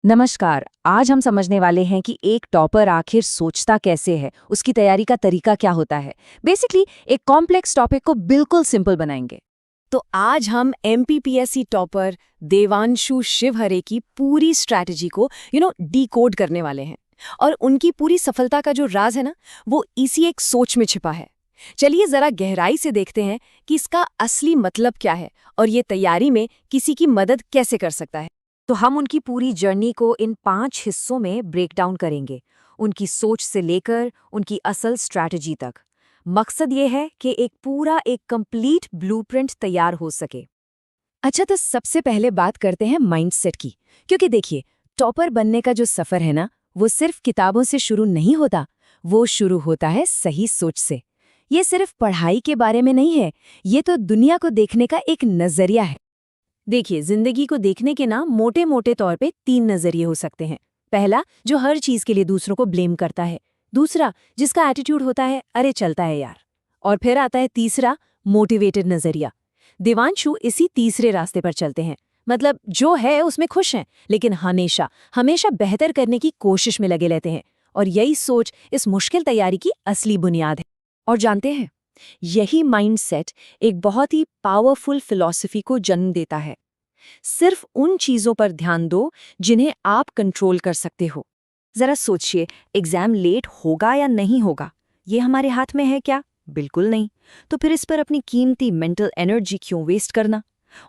नमस्कार। आज हम समझने वाले हैं कि एक टॉपर आखिर सोचता कैसे है, उसकी तैयारी का तरीका क्या होता है। बेसिकली एक कॉम्प्लेक्स टॉपिक को बिल्कुल सिंपल बनाएंगे। तो आज हम एमपीपीएससी टॉपर देवांशु शिवहरे की पूरी स्ट्रैटेजी को डिकोड करने वाले हैं। और उनकी पूरी सफलता का जो राज है ना, वो इसी एक सोच में छिपा है। चलिए जरा गहराई से देखते हैं कि इसका असली मतलब क्या है और ये तैयारी में किसी की मदद कैसे कर सकता है। तो हम उनकी पूरी जर्नी को इन 5 हिस्सों में ब्रेक डाउन करेंगे, उनकी सोच से लेकर उनकी असल स्ट्रैटेजी तक। मकसद ये है कि एक कंप्लीट ब्लूप्रिंट तैयार हो सके। अच्छा, तो सबसे पहले बात करते हैं माइंडसेट की, क्योंकि देखिए, टॉपर बनने का जो सफर है ना, वो सिर्फ किताबों से शुरू नहीं होता, वो शुरू होता है सही सोच से। ये सिर्फ पढ़ाई के बारे में नहीं है, ये तो दुनिया को देखने का एक नजरिया है। देखिए, जिंदगी को देखने के ना मोटे मोटे तौर पे 3 नजरिए हो सकते हैं। पहला, जो हर चीज के लिए दूसरों को ब्लेम करता है। दूसरा, जिसका एटीट्यूड होता है अरे चलता है यार। और फिर आता है तीसरा, मोटिवेटेड नजरिया। देवांशु इसी तीसरे रास्ते पर चलते हैं। मतलब जो है उसमें खुश हैं, लेकिन हमेशा हमेशा बेहतर करने की कोशिश में लगे रहते हैं। और यही सोच इस मुश्किल तैयारी की असली बुनियाद है। और जानते हैं, यही माइंडसेट एक बहुत ही पावरफुल फिलॉसफी को जन्म देता है। सिर्फ उन चीजों पर ध्यान दो जिन्हें आप कंट्रोल कर सकते हो। जरा सोचिए, एग्जाम लेट होगा या नहीं होगा, ये हमारे हाथ में है क्या? बिल्कुल नहीं। तो फिर इस पर अपनी कीमती मेंटल एनर्जी क्यों वेस्ट करना?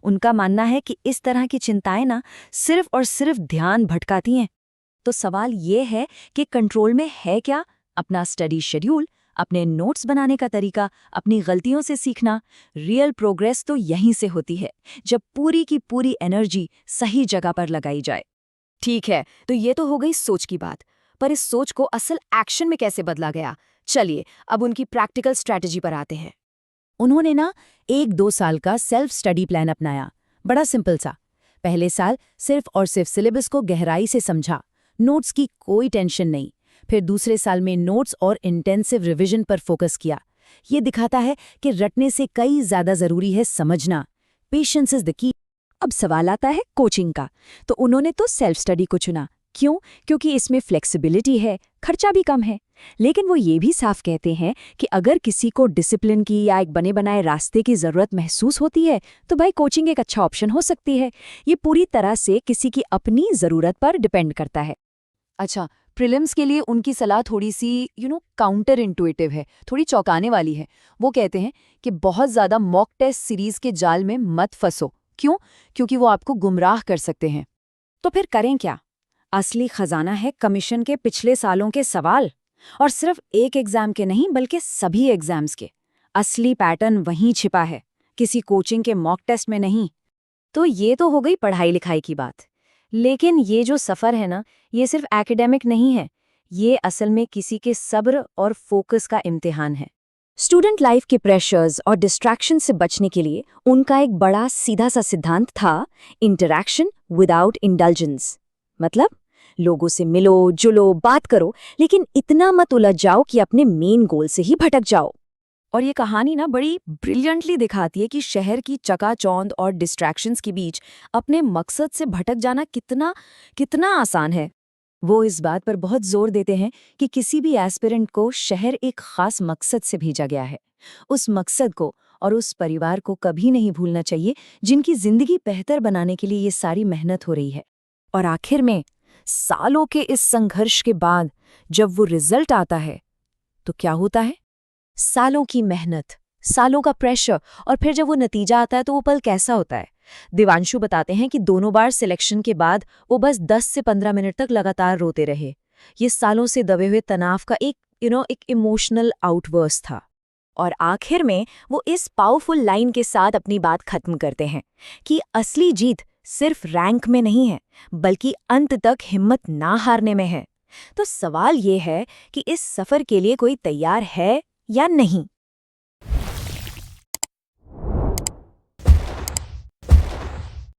उनका मानना है कि इस तरह की चिंताएं ना सिर्फ और सिर्फ ध्यान भटकाती हैं। तो सवाल ये है कि कंट्रोल में है क्या? अपना स्टडी शेड्यूल, अपने नोट्स बनाने का तरीका, अपनी गलतियों से सीखना। रियल प्रोग्रेस तो यहीं से होती है, जब पूरी की पूरी एनर्जी सही जगह पर लगाई जाए। ठीक है, तो ये तो हो गई सोच की बात। पर इस सोच को असल एक्शन में कैसे बदला गया? चलिए अब उनकी प्रैक्टिकल स्ट्रैटेजी पर आते हैं। उन्होंने ना 1-2 साल का सेल्फ स्टडी प्लान अपनाया। बड़ा सिंपल सा। पहले साल सिर्फ और सिर्फ सिलेबस को गहराई से समझा, नोट्स की कोई टेंशन नहीं। फिर दूसरे साल में नोट्स और इंटेंसिव रिवीजन पर फोकस किया। ये दिखाता है कि रटने से कई ज्यादा जरूरी है समझना। Patience is the key. अब सवाल आता है कोचिंग का। तो उन्होंने तो सेल्फ स्टडी को चुना। क्यों? क्योंकि इसमें फ्लेक्सिबिलिटी है, खर्चा भी कम है। लेकिन वो ये भी साफ कहते हैं कि अगर किसी को डिसिप्लिन की या एक बने बनाए रास्ते की जरूरत महसूस होती है, तो भाई कोचिंग एक अच्छा ऑप्शन हो सकती है। ये पूरी तरह से किसी की अपनी जरूरत पर डिपेंड करता है। अच्छा, प्रीलिम्स के लिए उनकी सलाह थोड़ी सी काउंटर इंटुइटिव है, थोड़ी चौंकाने वाली है। वो कहते हैं कि बहुत ज़्यादा मॉक टेस्ट सीरीज के जाल में मत फंसो। क्यों? क्योंकि वो आपको गुमराह कर सकते हैं। तो फिर करें क्या? असली खजाना है कमीशन के पिछले सालों के सवाल। और सिर्फ एक एग्जाम के नहीं, बल्कि सभी एग्जाम्स के। असली पैटर्न वहीं छिपा है, किसी कोचिंग के मॉक टेस्ट में नहीं। तो ये तो हो गई पढ़ाई लिखाई की बात। लेकिन ये जो सफ़र है ना, ये सिर्फ एकेडमिक नहीं है। ये असल में किसी के सब्र और फोकस का इम्तिहान है। स्टूडेंट लाइफ के प्रेशर्स और डिस्ट्रैक्शन से बचने के लिए उनका एक बड़ा सीधा सा सिद्धांत था, इंटरैक्शन विदाउट इंडल्जेंस। मतलब लोगों से मिलो जुलो बात करो, लेकिन इतना मत उलझ जाओ कि अपने मेन गोल से ही भटक जाओ। और ये कहानी ना बड़ी ब्रिलियंटली दिखाती है कि शहर की चकाचौंध और डिस्ट्रैक्शंस के बीच अपने मकसद से भटक जाना कितना कितना आसान है। वो इस बात पर बहुत जोर देते हैं कि किसी भी एस्पिरेंट को शहर एक खास मकसद से भेजा गया है। उस मकसद को और उस परिवार को कभी नहीं भूलना चाहिए, जिनकी जिंदगी बेहतर बनाने के लिए ये सारी मेहनत हो रही है। और आखिर में सालों के इस संघर्ष के बाद जब वो रिजल्ट आता है, तो क्या होता है? सालों की मेहनत, सालों का प्रेशर, और फिर जब वो नतीजा आता है तो वो पल कैसा होता है? देवांशु बताते हैं कि दोनों बार सिलेक्शन के बाद वो बस 10 से 15 मिनट तक लगातार रोते रहे। ये सालों से दबे हुए तनाव का एक इमोशनल आउटबर्स्ट था। और आखिर में वो इस पावरफुल लाइन के साथ अपनी बात खत्म करते हैं कि असली जीत सिर्फ रैंक में नहीं है, बल्कि अंत तक हिम्मत ना हारने में है। तो सवाल ये है कि इस सफर के लिए कोई तैयार है या नहीं?